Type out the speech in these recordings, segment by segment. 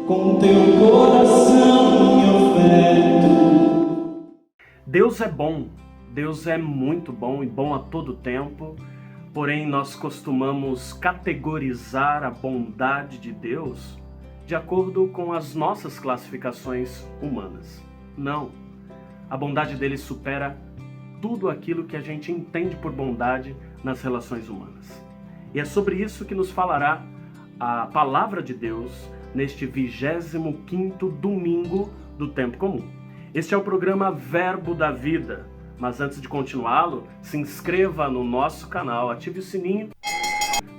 com teu coração me oferto. Deus é bom, Deus é muito bom e bom a todo tempo, porém nós costumamos categorizar a bondade de Deus de acordo com as nossas classificações humanas. Não, a bondade dele supera tudo aquilo que a gente entende por bondade nas relações humanas. E é sobre isso que nos falará a palavra de Deus neste 25º domingo do tempo comum. Este é o programa Verbo da Vida, mas antes de continuá-lo, se inscreva no nosso canal, ative o sininho,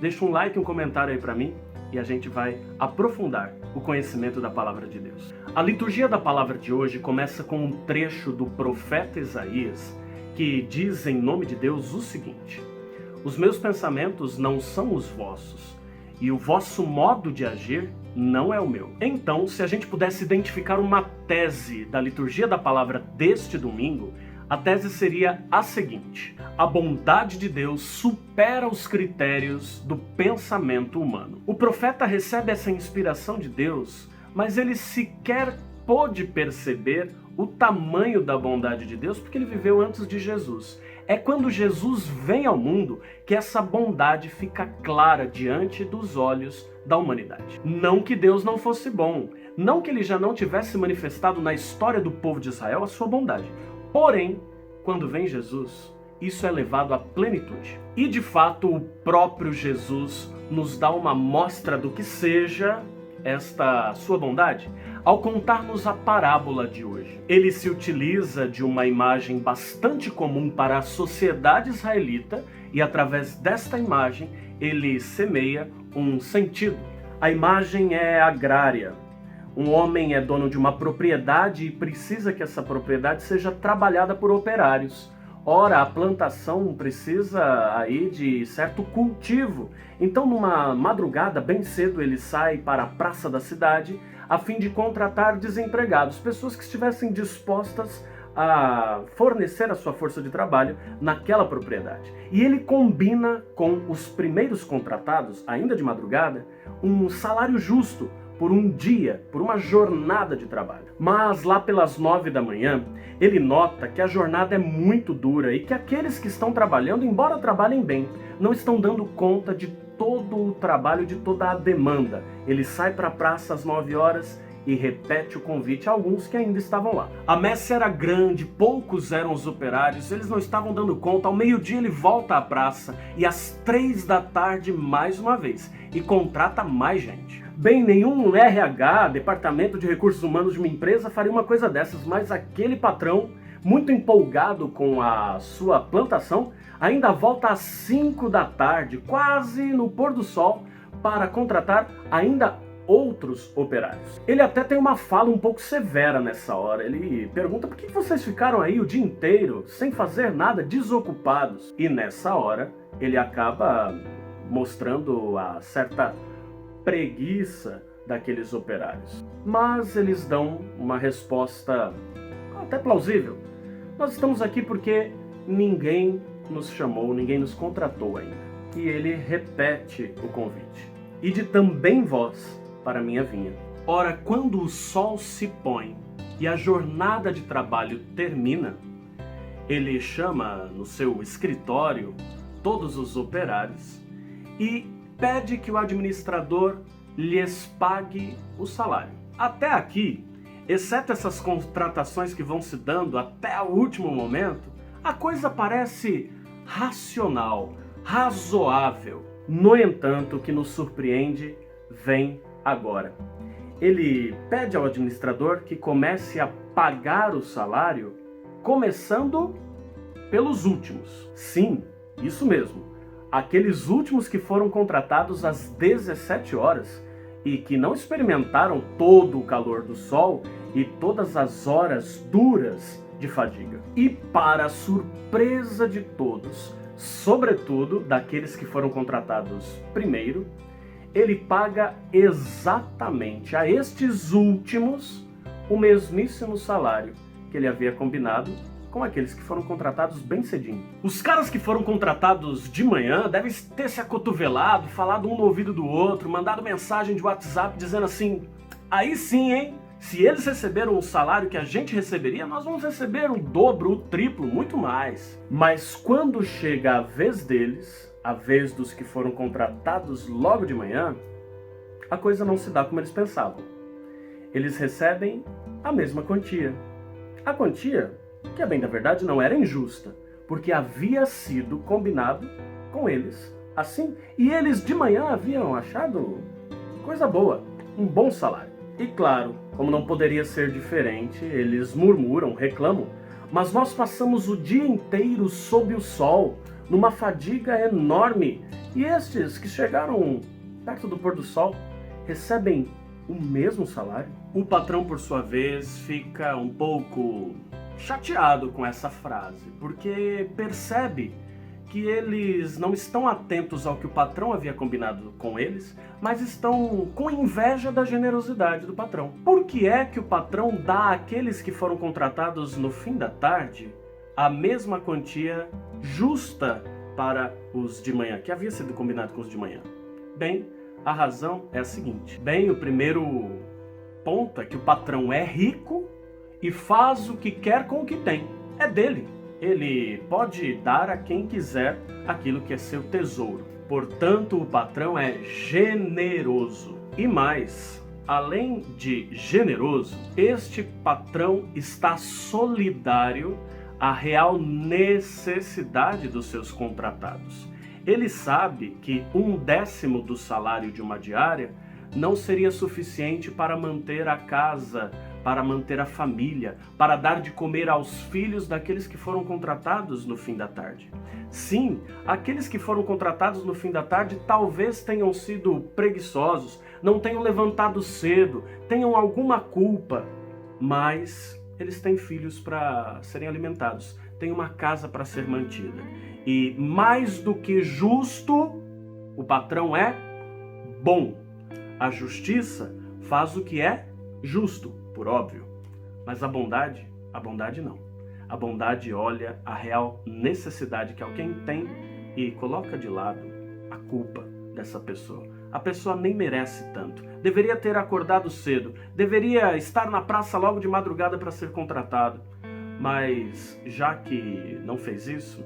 deixa um like e um comentário aí para mim e a gente vai aprofundar o conhecimento da palavra de Deus. A liturgia da palavra de hoje começa com um trecho do profeta Isaías que diz em nome de Deus o seguinte: os meus pensamentos não são os vossos, e o vosso modo de agir não é o meu. Então, se a gente pudesse identificar uma tese da liturgia da palavra deste domingo, a tese seria a seguinte: a bondade de Deus supera os critérios do pensamento humano. O profeta recebe essa inspiração de Deus, mas ele sequer pôde perceber o tamanho da bondade de Deus porque ele viveu antes de Jesus. É quando Jesus vem ao mundo que essa bondade fica clara diante dos olhos da humanidade. Não que Deus não fosse bom, não que ele já não tivesse manifestado na história do povo de Israel a sua bondade. Porém, quando vem Jesus, isso é levado à plenitude. E de fato, o próprio Jesus nos dá uma mostra do que seja esta sua bondade ao contar-nos a parábola de hoje. Ele se utiliza de uma imagem bastante comum para a sociedade israelita e através desta imagem ele semeia um sentido. A imagem é agrária. Um homem é dono de uma propriedade e precisa que essa propriedade seja trabalhada por operários. Ora, a plantação precisa aí de certo cultivo. Então, numa madrugada, bem cedo, ele sai para a praça da cidade a fim de contratar desempregados, pessoas que estivessem dispostas a fornecer a sua força de trabalho naquela propriedade. E ele combina com os primeiros contratados, ainda de madrugada, um salário justo por um dia, por uma jornada de trabalho. Mas lá pelas 9 da manhã, ele nota que a jornada é muito dura e que aqueles que estão trabalhando, embora trabalhem bem, não estão dando conta de todo o trabalho, de toda a demanda. Ele sai para a praça às 9 horas e repete o convite a alguns que ainda estavam lá. A messe era grande, poucos eram os operários, eles não estavam dando conta. Ao meio-dia ele volta à praça e às 3 da tarde mais uma vez e contrata mais gente. Bem, nenhum RH, departamento de recursos humanos de uma empresa faria uma coisa dessas, mas aquele patrão, muito empolgado com a sua plantação, ainda volta às 5 da tarde, quase no pôr do sol, para contratar ainda outros operários. Ele até tem uma fala um pouco severa nessa hora. Ele pergunta: por que vocês ficaram aí o dia inteiro sem fazer nada, desocupados? E nessa hora ele acaba mostrando a certa preguiça daqueles operários. Mas eles dão uma resposta até plausível. Nós estamos aqui porque ninguém nos chamou, ninguém nos contratou ainda. E ele repete o convite: ide também vós para a minha vinha. Ora, quando o sol se põe e a jornada de trabalho termina, ele chama no seu escritório todos os operários e pede que o administrador lhes pague o salário. Até aqui, exceto essas contratações que vão se dando até o último momento, a coisa parece racional, razoável. No entanto, o que nos surpreende vem agora. Ele pede ao administrador que comece a pagar o salário, começando pelos últimos. Sim, isso mesmo. Aqueles últimos que foram contratados às 17 horas e que não experimentaram todo o calor do sol e todas as horas duras de fadiga. E para a surpresa de todos, sobretudo daqueles que foram contratados primeiro, ele paga exatamente a estes últimos o mesmíssimo salário que ele havia combinado com aqueles que foram contratados bem cedinho. Os caras que foram contratados de manhã devem ter se acotovelado, falado um no ouvido do outro, mandado mensagem de WhatsApp dizendo assim: Aí sim, hein? Se eles receberam o salário que a gente receberia, nós vamos receber o dobro, o triplo, muito mais. Mas quando chega a vez deles, a vez dos que foram contratados logo de manhã, a coisa não se dá como eles pensavam. Eles recebem a mesma quantia. A quantia, que a bem da verdade não era injusta, porque havia sido combinado com eles assim. E eles de manhã haviam achado coisa boa, um bom salário. E claro, como não poderia ser diferente, eles murmuram, reclamam, mas nós passamos o dia inteiro sob o sol, numa fadiga enorme, e estes que chegaram perto do pôr do sol recebem o mesmo salário? O patrão, por sua vez, fica um pouco chateado com essa frase, porque percebe que eles não estão atentos ao que o patrão havia combinado com eles, mas estão com inveja da generosidade do patrão. Por que é que o patrão dá àqueles que foram contratados no fim da tarde a mesma quantia justa para os de manhã, que havia sido combinado com os de manhã? Bem, a razão é a seguinte. Bem, o primeiro ponto é que o patrão é rico e faz o que quer com o que tem. É dele. Ele pode dar a quem quiser aquilo que é seu tesouro. Portanto, o patrão é generoso. E mais, além de generoso, este patrão está solidário à real necessidade dos seus contratados. Ele sabe que 1/10 do salário de uma diária não seria suficiente para manter a casa, para manter a família, para dar de comer aos filhos daqueles que foram contratados no fim da tarde. Sim, aqueles que foram contratados no fim da tarde talvez tenham sido preguiçosos, não tenham levantado cedo, tenham alguma culpa, mas eles têm filhos para serem alimentados, têm uma casa para ser mantida. E mais do que justo, o patrão é bom. A justiça faz o que é justo, por óbvio. Mas a bondade não. A bondade olha a real necessidade que alguém tem e coloca de lado a culpa dessa pessoa. A pessoa nem merece tanto. Deveria ter acordado cedo. Deveria estar na praça logo de madrugada para ser contratado. Mas já que não fez isso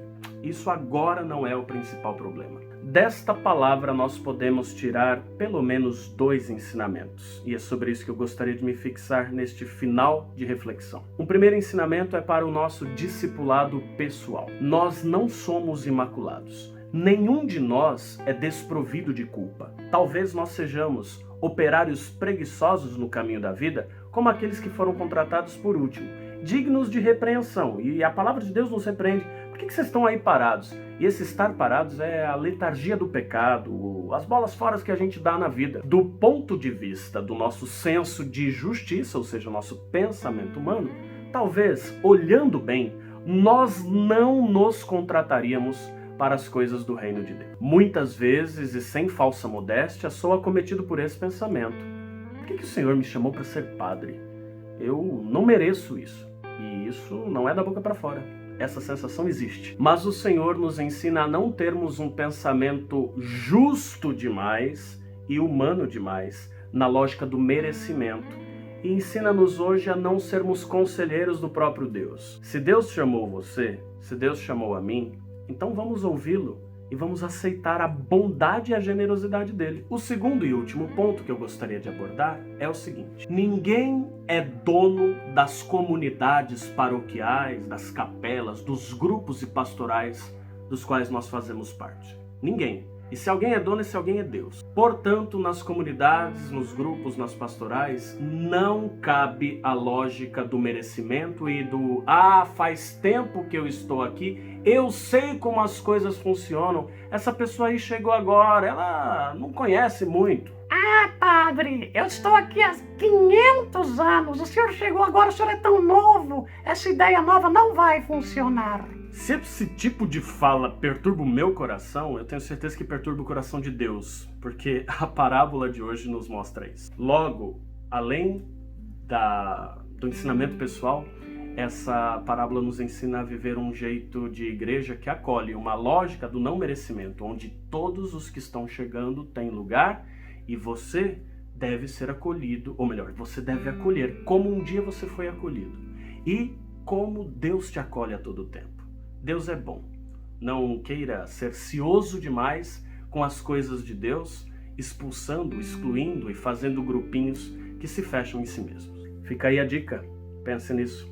agora não é o principal problema. Desta palavra nós podemos tirar pelo menos 2 ensinamentos, e é sobre isso que eu gostaria de me fixar neste final de reflexão. O primeiro ensinamento é para o nosso discipulado pessoal. Nós não somos imaculados. Nenhum de nós é desprovido de culpa. Talvez nós sejamos operários preguiçosos no caminho da vida, como aqueles que foram contratados por último, dignos de repreensão, e a palavra de Deus nos repreende. Por que vocês estão aí parados? E esse estar parados é a letargia do pecado, as bolas fora que a gente dá na vida. Do ponto de vista do nosso senso de justiça, ou seja, o nosso pensamento humano, talvez, olhando bem, nós não nos contrataríamos para as coisas do reino de Deus. Muitas vezes, e sem falsa modéstia, sou acometido por esse pensamento. Por que o Senhor me chamou para ser padre? Eu não mereço isso. E isso não é da boca para fora. Essa sensação existe. Mas o Senhor nos ensina a não termos um pensamento justo demais e humano demais, na lógica do merecimento. E ensina-nos hoje a não sermos conselheiros do próprio Deus. Se Deus chamou você, se Deus chamou a mim, então vamos ouvi-lo e vamos aceitar a bondade e a generosidade dele. O segundo e último ponto que eu gostaria de abordar é o seguinte: ninguém é dono das comunidades paroquiais, das capelas, dos grupos e pastorais dos quais nós fazemos parte. Ninguém. E se alguém é dono, esse alguém é Deus. Portanto, nas comunidades, nos grupos, nas pastorais, não cabe a lógica do merecimento e do faz tempo que eu estou aqui, eu sei como as coisas funcionam, essa pessoa aí chegou agora, ela não conhece muito. Padre, eu estou aqui há 500 anos, o senhor chegou agora, o senhor é tão novo, essa ideia nova não vai funcionar. Se esse tipo de fala perturba o meu coração, eu tenho certeza que perturba o coração de Deus, porque a parábola de hoje nos mostra isso. Logo, além do ensinamento pessoal, essa parábola nos ensina a viver um jeito de igreja que acolhe uma lógica do não merecimento, onde todos os que estão chegando têm lugar e você deve ser acolhido, ou melhor, você deve acolher como um dia você foi acolhido. E como Deus te acolhe a todo tempo. Deus é bom. Não queira ser cioso demais com as coisas de Deus, expulsando, excluindo e fazendo grupinhos que se fecham em si mesmos. Fica aí a dica, pense nisso.